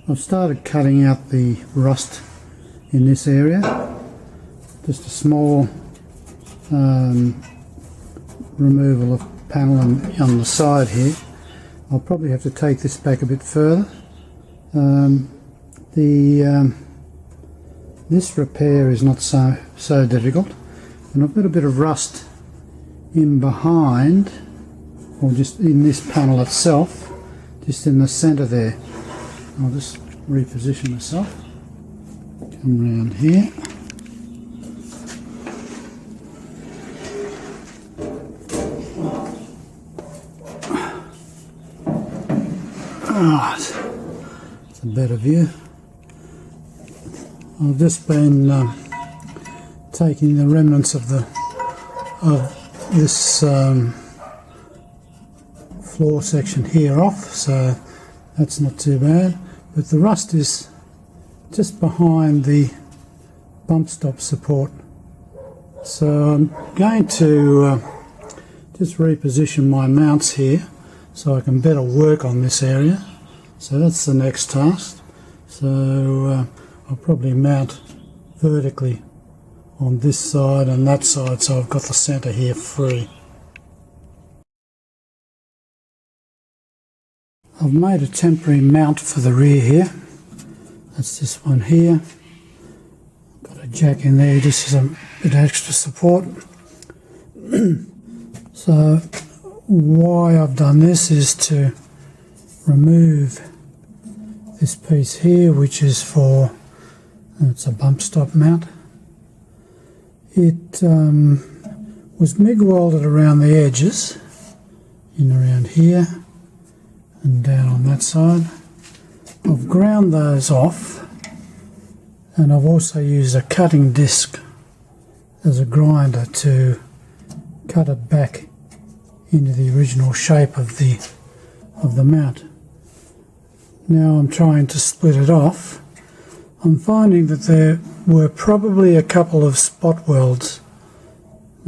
I've started cutting out the rust in this area. Just a small removal of panel on the side here. I'll probably have to take this back a bit further. This repair is not so difficult, and I've got a bit of rust in behind, or just in this panel itself, just in the centre there. I'll just reposition myself, come around here. Alright, it's a better view. I've just been taking the remnants of this floor section here off, so that's not too bad. But the rust is just behind the bump stop support. So I'm going to just reposition my mounts here so I can better work on this area. So that's the next task. So I'll probably mount vertically on this side and that side, so I've got the centre here free. I've made a temporary mount for the rear here. That's this one here. Got a jack in there just as a bit of extra support. So why I've done this is to remove this piece here, which is for, it's a bump stop mount. It was MIG welded around the edges, in around here and down on that side. I've ground those off, and I've also used a cutting disc as a grinder to cut it back into the original shape of the mount. Now I'm trying to split it off. I'm finding that there were probably a couple of spot welds.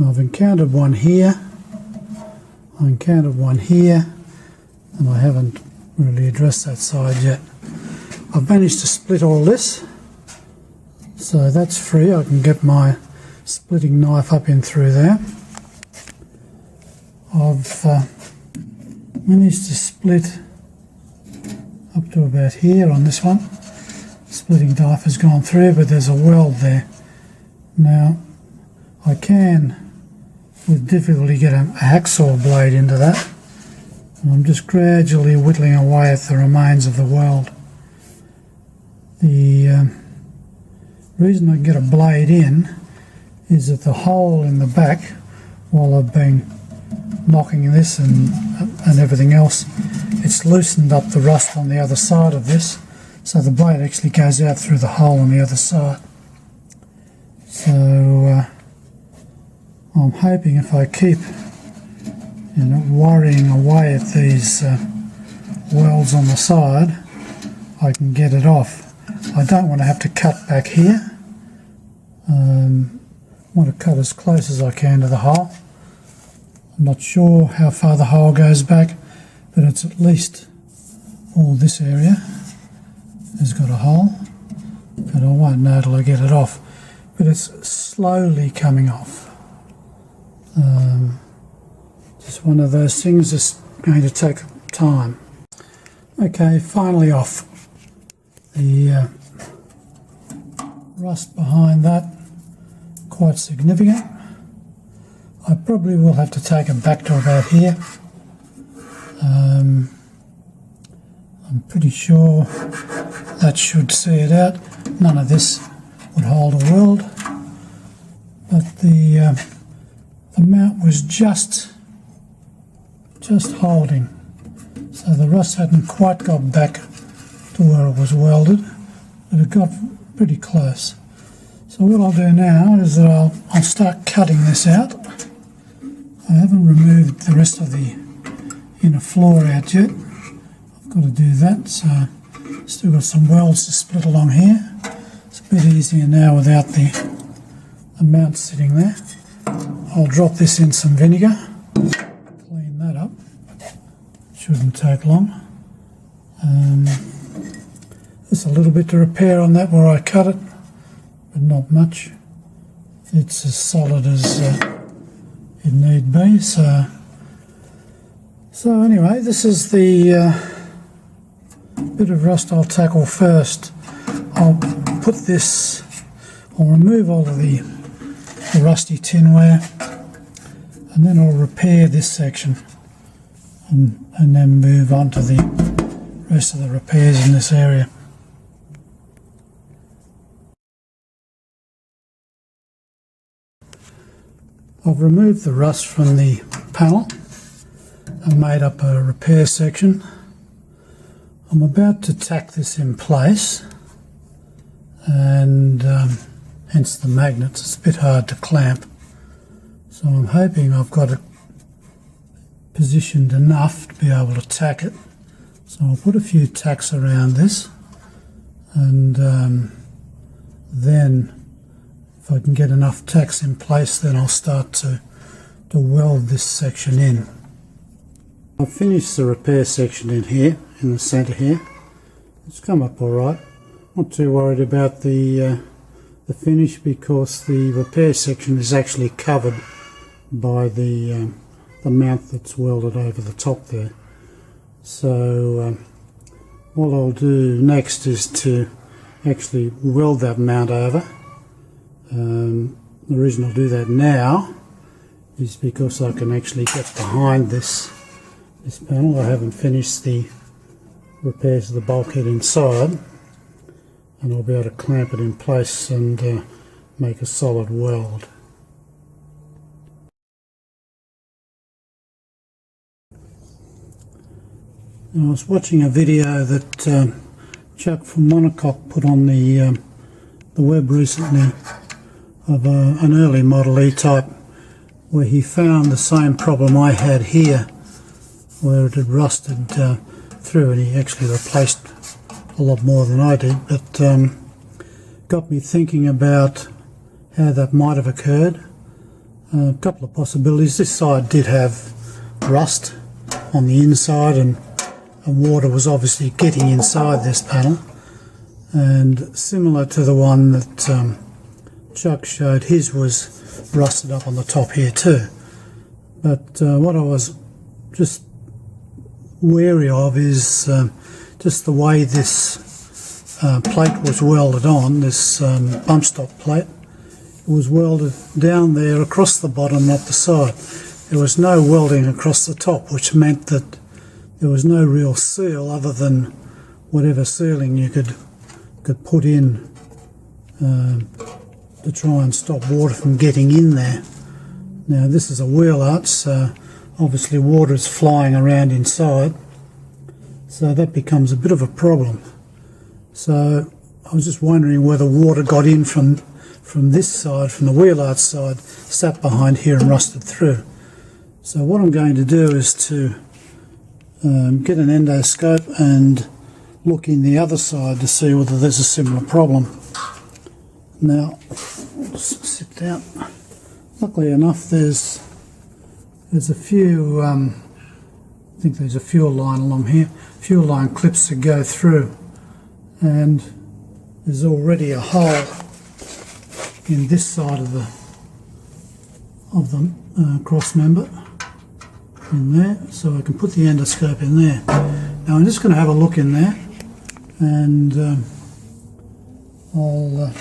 I've encountered one here, I encountered one here, and I haven't really addressed that side yet. I've managed to split all this, so that's free. I can get my splitting knife up in through there. I've managed to split up to about here on this one. Splitting knife has gone through, but there's a weld there. Now I can with difficulty get a hacksaw blade into that, and I'm just gradually whittling away at the remains of the weld. The reason I can get a blade in is that the hole in the back, while I've been knocking this and everything else, it's loosened up the rust on the other side of this, so the blade actually goes out through the hole on the other side. So I'm hoping if I keep worrying away at these welds on the side, I can get it off. I don't want to have to cut back here. I want to cut as close as I can to the hole. I'm not sure how far the hole goes back, but it's at least all this area has got a hole, but I won't know till I get it off. But it's slowly coming off. Just one of those things that's going to take time. Okay, finally off. The rust behind that, quite significant. I probably will have to take it back to about here. I'm pretty sure that should see it out. None of this would hold a weld, but the mount was just holding, so the rust hadn't quite got back to where it was welded, but it got pretty close. So what I'll do now is that I'll start cutting this out. I haven't removed the rest of the inner floor out yet. I've got to do that, so still got some welds to split along here. It's a bit easier now without the mount sitting there. I'll drop this in some vinegar, clean that up. Shouldn't take long. There's a little bit to repair on that where I cut it, but not much. It's as solid as it need be. So anyway, this is the bit of rust I'll tackle first. I'll remove all of the rusty tinware, and then I'll repair this section and then move on to the rest of the repairs in this area. I've removed the rust from the panel and made up a repair section. I'm about to tack this in place, and hence the magnets. It's a bit hard to clamp, so I'm hoping I've got it positioned enough to be able to tack it. So I'll put a few tacks around this, and then if I can get enough tacks in place, then I'll start to weld this section in. I've finished the repair section in here, in the centre here. It's come up alright. Not too worried about the finish, because the repair section is actually covered by the mount that's welded over the top there. So what I'll do next is to actually weld that mount over. The reason I'll do that now is because I can actually get behind this panel. I haven't finished the repairs of the bulkhead inside, and I'll be able to clamp it in place and make a solid weld. I was watching a video that Chuck from Monocoque put on the web recently of an early model E Type, where he found the same problem I had here, where it had rusted through, and he actually replaced a lot more than I did, but got me thinking about how that might have occurred. A couple of possibilities. This side did have rust on the inside, and water was obviously getting inside this panel, and similar to the one that Chuck showed, his was rusted up on the top here too. But what I was just wary of is just the way this plate was welded on, this bump stop plate. It was welded down there across the bottom, not the side. There was no welding across the top, which meant that there was no real seal other than whatever sealing you could put in to try and stop water from getting in there. Now this is a wheel arch, so obviously water is flying around inside, so that becomes a bit of a problem. So I was just wondering whether water got in from this side, from the wheel arch side, sat behind here and rusted through. So what I'm going to do is to get an endoscope and look in the other side to see whether there's a similar problem. Now, I'll just sit down. Luckily enough, there's a few, I think there's a fuel line along here, fuel line clips that go through, and there's already a hole in this side of the cross member in there, so I can put the endoscope in there. Now I'm just going to have a look in there, and I'll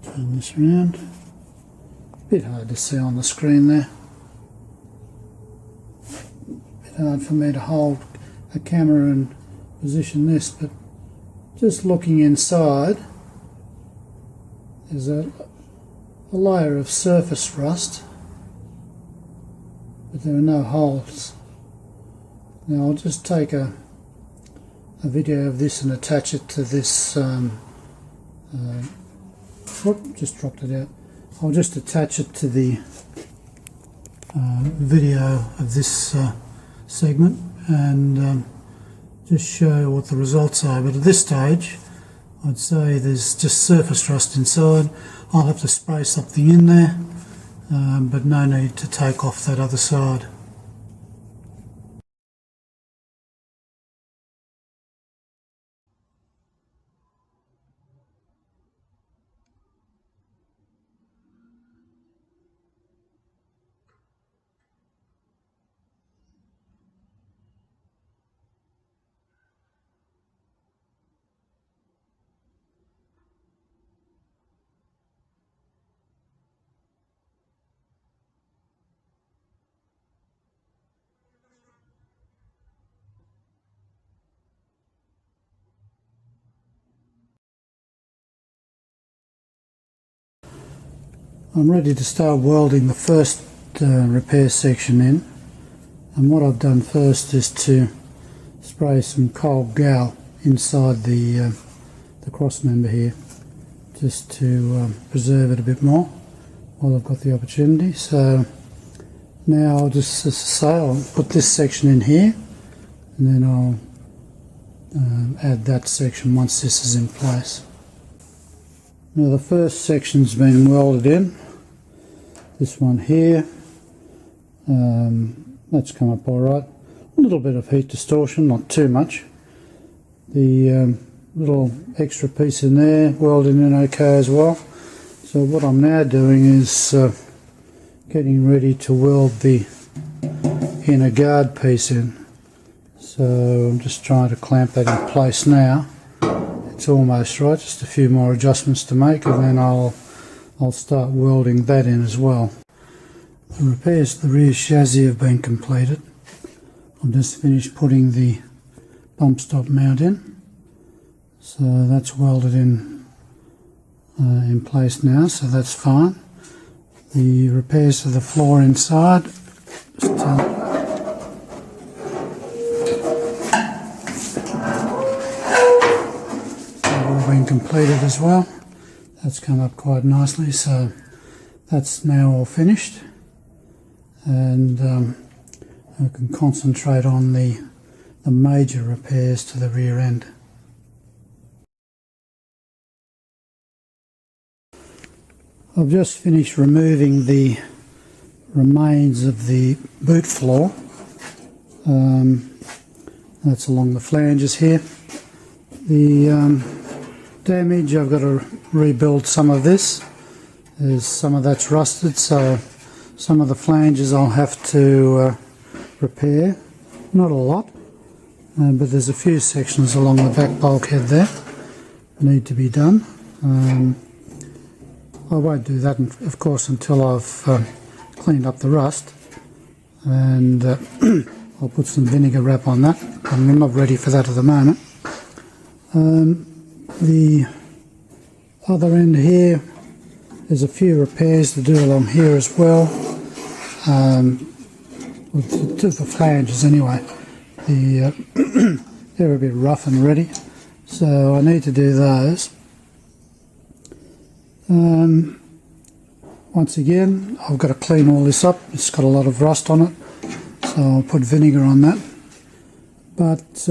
turn this around. A bit hard to see on the screen there. A bit hard for me to hold a camera and position this, but just looking inside, there's a layer of surface rust, but there are no holes. Now I'll just take a video of this and attach it to this, just dropped it out. I'll just attach it to the video of this segment and just show what the results are. But at this stage I'd say there's just surface rust inside. I'll have to spray something in there, but no need to take off that other side. I'm ready to start welding the first repair section in, and what I've done first is to spray some cold gal inside the cross member here, just to preserve it a bit more while I've got the opportunity. So now I'll just, as I say, I'll put this section in here, and then I'll add that section once this is in place. Now the first section's been welded in, this one here, that's come up alright. A little bit of heat distortion, not too much. The little extra piece in there welded in okay as well. So what I'm now doing is getting ready to weld the inner guard piece in. So I'm just trying to clamp that in place now. It's almost right, just a few more adjustments to make, and then I'll start welding that in as well. The repairs to the rear chassis have been completed. I've just finished putting the bump stop mount in. So that's welded in place now, so that's fine. The repairs to the floor inside, been completed as well. That's come up quite nicely, so that's now all finished, and I can concentrate on the major repairs to the rear end. I've just finished removing the remains of the boot floor. That's along the flanges here. The damage, I've got to rebuild some of this. There's some of that's rusted, so some of the flanges I'll have to repair. Not a lot, but there's a few sections along the back bulkhead there need to be done. I won't do that, of course, until I've cleaned up the rust, and I'll put some vinegar wrap on that. I'm not ready for that at the moment. The other end here, there's a few repairs to do along here as well, to the flanges anyway. They're a bit rough and ready, so I need to do those. Once again, I've got to clean all this up. It's got a lot of rust on it, so I'll put vinegar on that. But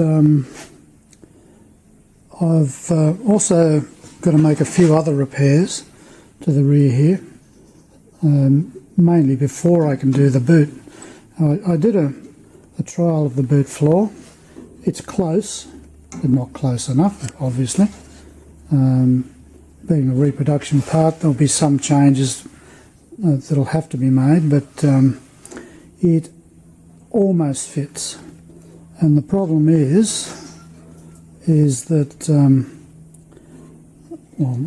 I've also got to make a few other repairs to the rear here, mainly before I can do the boot. I did a trial of the boot floor. It's close, but not close enough, obviously. Being a reproduction part, there'll be some changes that'll have to be made, but it almost fits. And the problem is that, well,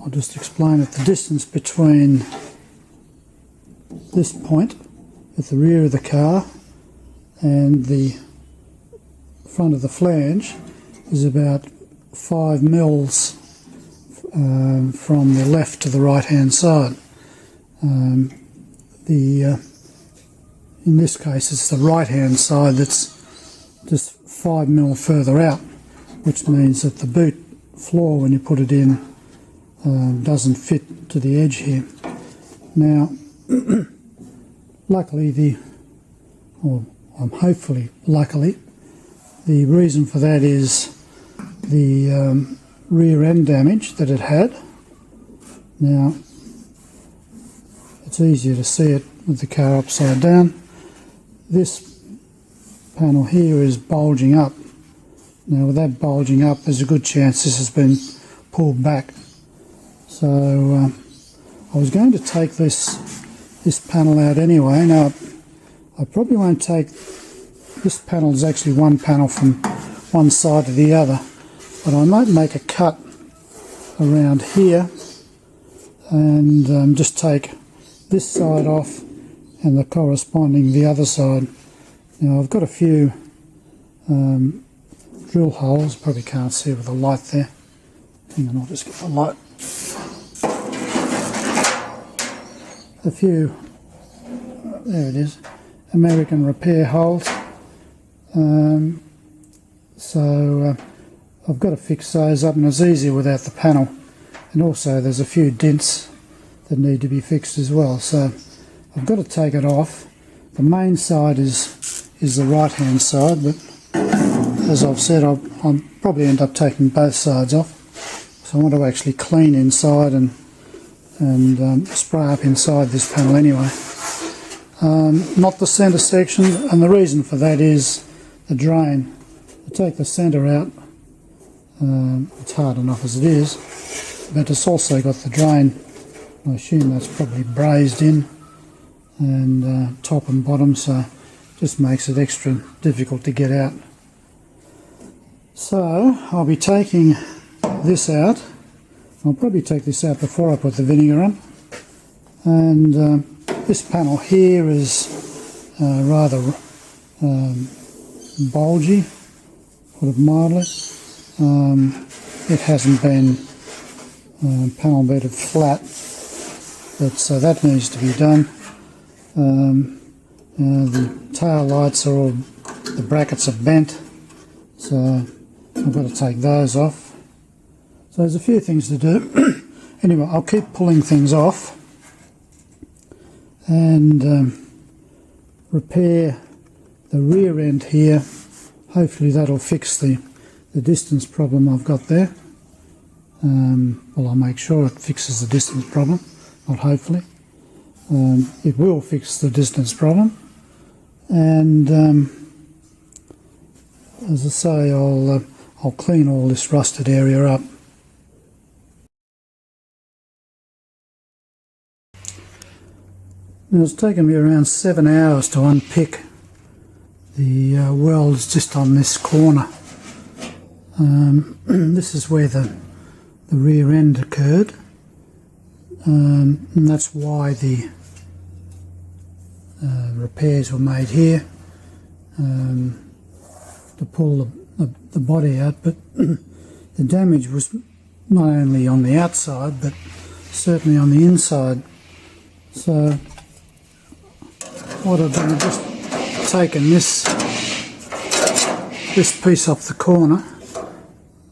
I'll just explain it. The distance between this point at the rear of the car and the front of the flange is about 5 mils from the left to the right hand side. In this case it's the right hand side that's just 5 mil further out, which means that the boot floor, when you put it in, doesn't fit to the edge here. Now luckily hopefully luckily, the reason for that is the rear end damage that it had. Now it's easier to see it with the car upside down. This panel here is bulging up. Now with that bulging up, there's a good chance this has been pulled back. So I was going to take this panel out anyway. Now I probably won't take, this panel is actually one panel from one side to the other, but I might make a cut around here and just take this side off and the corresponding the other side. Now I've got a few drill holes, probably can't see with the light there. Hang on, I'll just get the light. a few, there it is, American repair holes. So I've got to fix those up, and it's easier without the panel. And also there's a few dents that need to be fixed as well. So I've got to take it off. The main side is the right hand side, but as I've said, I'll probably end up taking both sides off. So I want to actually clean inside and spray up inside this panel anyway. Not the centre section, and the reason for that is the drain. To take the centre out, it's hard enough as it is, but it's also got the drain. I assume that's probably brazed in, and top and bottom, so just makes it extra difficult to get out. So I'll be taking this out. I'll probably take this out before I put the vinegar on. And this panel here is rather bulgy, put it mildly. It hasn't been panel bedded flat, but so that needs to be done. The tail lights are all, the brackets are bent, so I've got to take those off. So there's a few things to do. Anyway, I'll keep pulling things off and repair the rear end here. Hopefully that'll fix the distance problem I've got there. Well, I'll make sure it fixes the distance problem, not hopefully. It will fix the distance problem, and as I say, I'll clean all this rusted area up. Now, it's taken me around 7 hours to unpick the welds just on this corner. This is where the rear end occurred, and that's why the repairs were made here, to pull the body out, but the damage was not only on the outside but certainly on the inside. So what I've done, I've just taken this piece off the corner.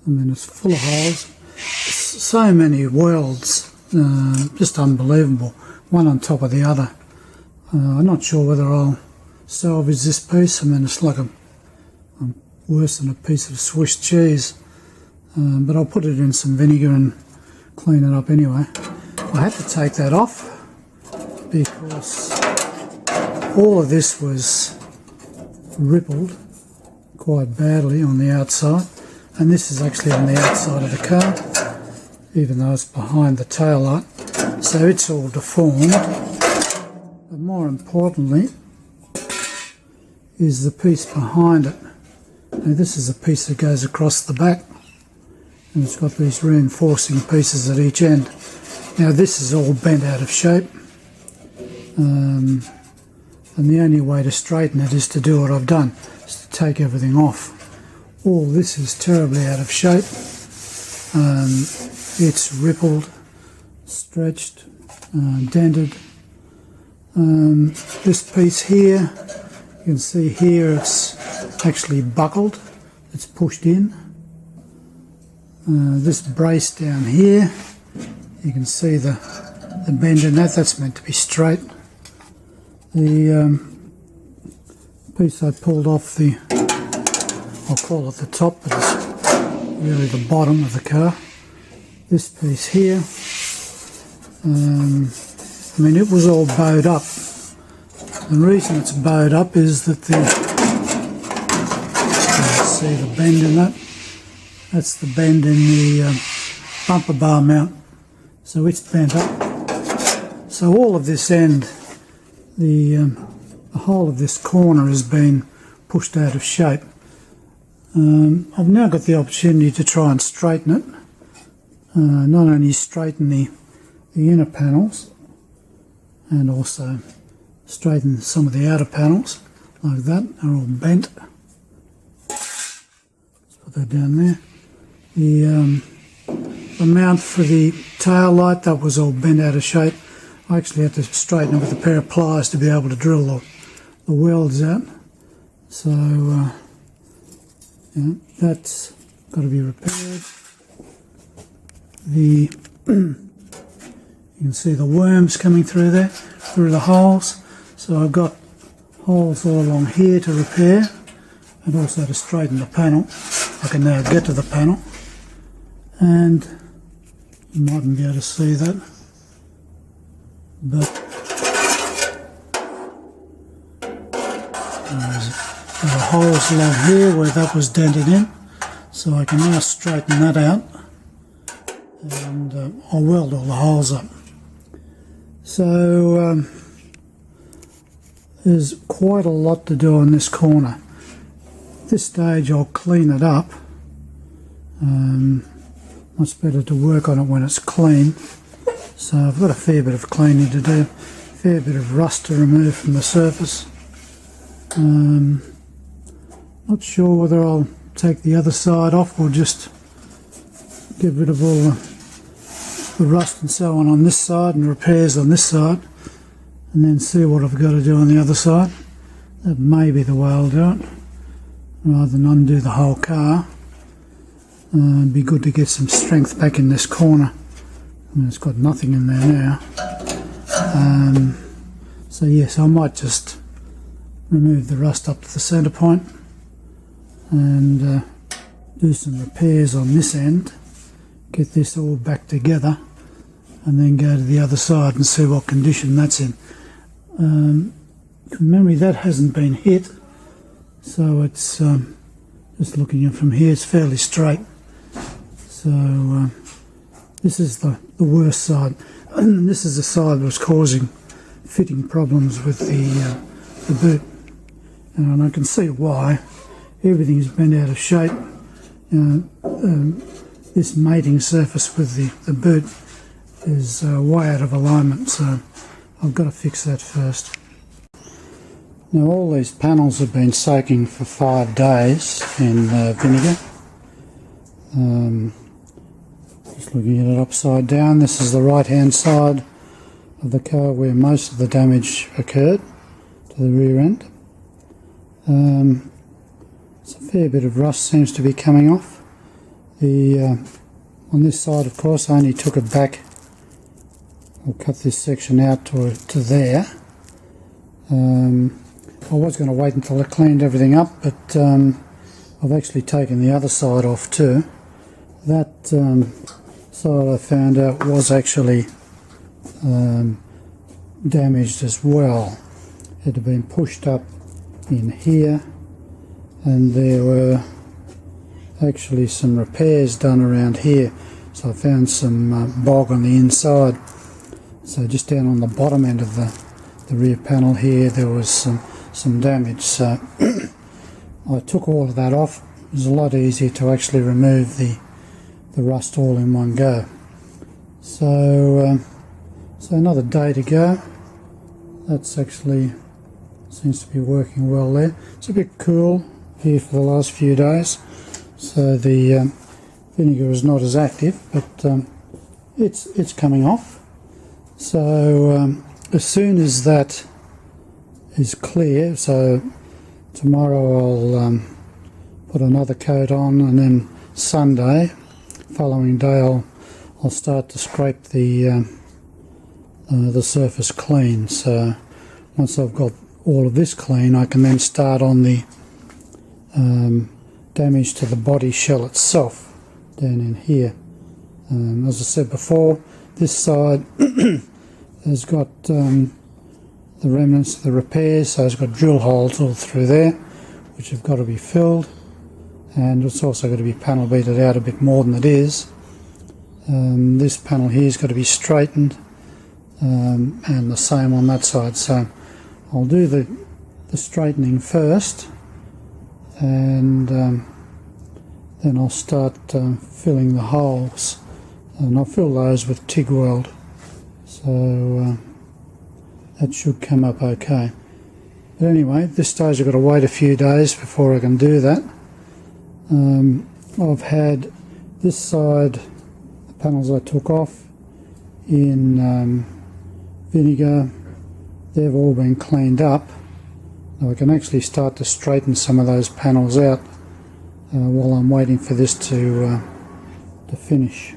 I mean, it's full of holes, so many welds, just unbelievable, one on top of the other. I'm not sure whether I'll salvage this piece. I mean, it's like worse than a piece of Swiss cheese, but I'll put it in some vinegar and clean it up anyway. I had to take that off because all of this was rippled quite badly on the outside, and this is actually on the outside of the car, even though it's behind the tail light, so it's all deformed. But more importantly is the piece behind it. Now, this is a piece that goes across the back, and it's got these reinforcing pieces at each end. Now, this is all bent out of shape, and the only way to straighten it is to do what I've done, is to take everything off. All this is terribly out of shape. It's rippled, stretched, dented. This piece here, you can see here it's actually buckled, it's pushed in. This brace down here, you can see the bend in that, that's meant to be straight. The piece I pulled off the, I'll call it the top, but it's really the bottom of the car. This piece here, I mean, it was all bowed up. The reason it's bowed up is that you can see the bend in that. That's the bend in the bumper bar mount. So it's bent up. So all of this end, the whole of this corner has been pushed out of shape. I've now got the opportunity to try and straighten it. Not only straighten the inner panels, and also straighten some of the outer panels like that. They're all bent. Let's put that down there. The mount for the tail light, that was all bent out of shape. I actually had to straighten it with a pair of pliers to be able to drill the welds out. So yeah, that's got to be repaired. You can see the worms coming through there, through the holes. So I've got holes all along here to repair, and also to straighten the panel. I can now get to the panel, and you mightn't be able to see that, but there are holes along here where that was dented in, so I can now straighten that out, and I'll weld all the holes up. So there's quite a lot to do on this corner. At this stage I'll clean it up. Much better to work on it when it's clean. So I've got a fair bit of cleaning to do, a fair bit of rust to remove from the surface. Not sure whether I'll take the other side off or just get rid of all the rust and so on this side and repairs on this side, and then see what I've got to do on the other side. That may be the way I'll do it, rather than undo the whole car. It'd be good to get some strength back in this corner. I mean, it's got nothing in there now. So yes, I might just remove the rust up to the centre point and do some repairs on this end, get this all back together, and then go to the other side and see what condition that's in. From memory, that hasn't been hit, so it's just looking in from here, it's fairly straight. So this is the worst side, and this is the side that was causing fitting problems with the boot, and I can see why. Everything's bent out of shape. This mating surface with the boot is way out of alignment, so I've got to fix that first. Now all these panels have been soaking for 5 days in vinegar. Just looking at it upside down, this is the right hand side of the car where most of the damage occurred, to the rear end. So a fair bit of rust seems to be coming off. On this side, of course, I only took it back. I'll cut this section out to there. I was going to wait until I cleaned everything up, but I've actually taken the other side off too. That side I found out was actually damaged as well. It had been pushed up in here, and there were actually some repairs done around here. So I found some bog on the inside. So just down on the bottom end of the rear panel here, there was some damage. So I took all of that off. It was a lot easier to actually remove the rust all in one go. So another day to go. That's actually seems to be working well there. It's a bit cool here for the last few days, so the vinegar is not as active, but it's coming off. So as soon as that is clear, so tomorrow I'll put another coat on, and then Sunday, following day, I'll start to scrape the surface clean. So once I've got all of this clean, I can then start on the damage to the body shell itself down in here. As I said before, this side has got the remnants of the repairs, so it's got drill holes all through there which have got to be filled, and it's also got to be panel beated out a bit more than it is. This panel here has got to be straightened, and the same on that side. So I'll do the straightening first, and then I'll start filling the holes, and I'll fill those with TIG weld, so that should come up okay. But anyway, at this stage I've got to wait a few days before I can do that. I've had this side, the panels I took off, in vinegar, they've all been cleaned up. Now I can actually start to straighten some of those panels out while I'm waiting for this to finish.